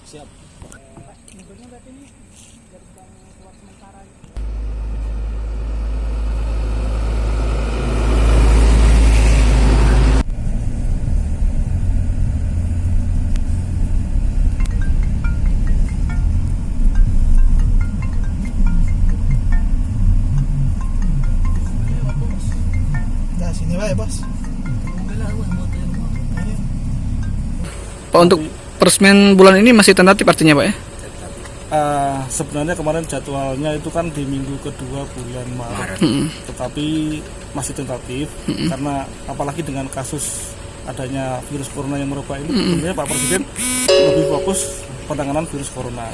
Siap. Mobilnya berarti ini dari yang keluar sementara. Nah, sini wae, Bos. Pak, untuk peresmian bulan ini masih tentatif artinya Pak ya? Sebenarnya kemarin jadwalnya itu kan di minggu kedua bulan Maret, tetapi masih tentatif karena apalagi dengan kasus adanya virus corona yang merebak ini, sebenarnya Pak Presiden lebih fokus penanganan virus corona.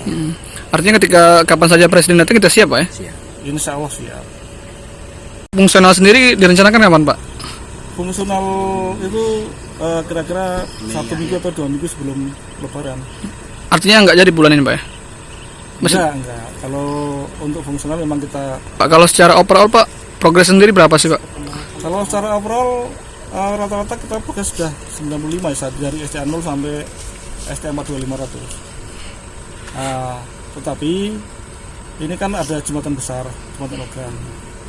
Artinya ketika kapan saja Presiden datang kita siap Pak ya? Siap. Insya Allah siap. Fungsional sendiri direncanakan kapan Pak? Fungsional itu kira-kira 1 minggu atau 2 minggu sebelum Lebaran. Artinya nggak jadi bulan ini Pak ya? Enggak. Kalau untuk fungsional memang kita... Pak, kalau secara overall Pak, progres sendiri berapa sih Pak? Kalau secara overall rata-rata kita progres sudah 95 ya, dari STA 0 sampai STA 42500. Tetapi ini kan ada jembatan besar, jembatan logam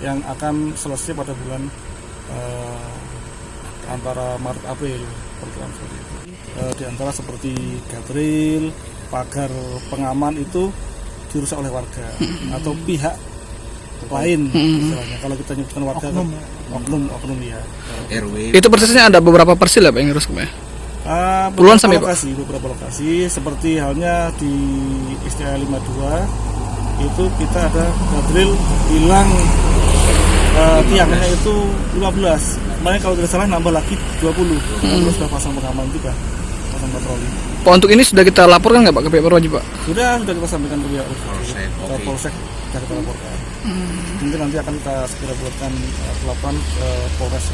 yang akan selesai pada bulan antara Maret April, perkiraan seperti itu. Di antara seperti guardrail, pagar pengaman itu dirusak oleh warga atau pihak lain istilahnya. Kalau kita nyebutkan warga oknum ya. RW. Itu persisnya ada beberapa persil ya Pak yang harus Pak? Puluhan sampai beberapa lokasi seperti halnya di STA 52 itu kita ada guardrail hilang tiangnya itu 15. Makanya kalau tidak salah nambah lagi 20. Terus sudah pasang pengaman juga, pasang patroli. Pak, untuk ini sudah kita laporkan nggak Pak ke pihak berwajib Pak? Sudah kita sampaikan ke pihak Polsek, sudah kita laporkan. Mungkin nanti akan kita segera buatkan laporan ke Polres.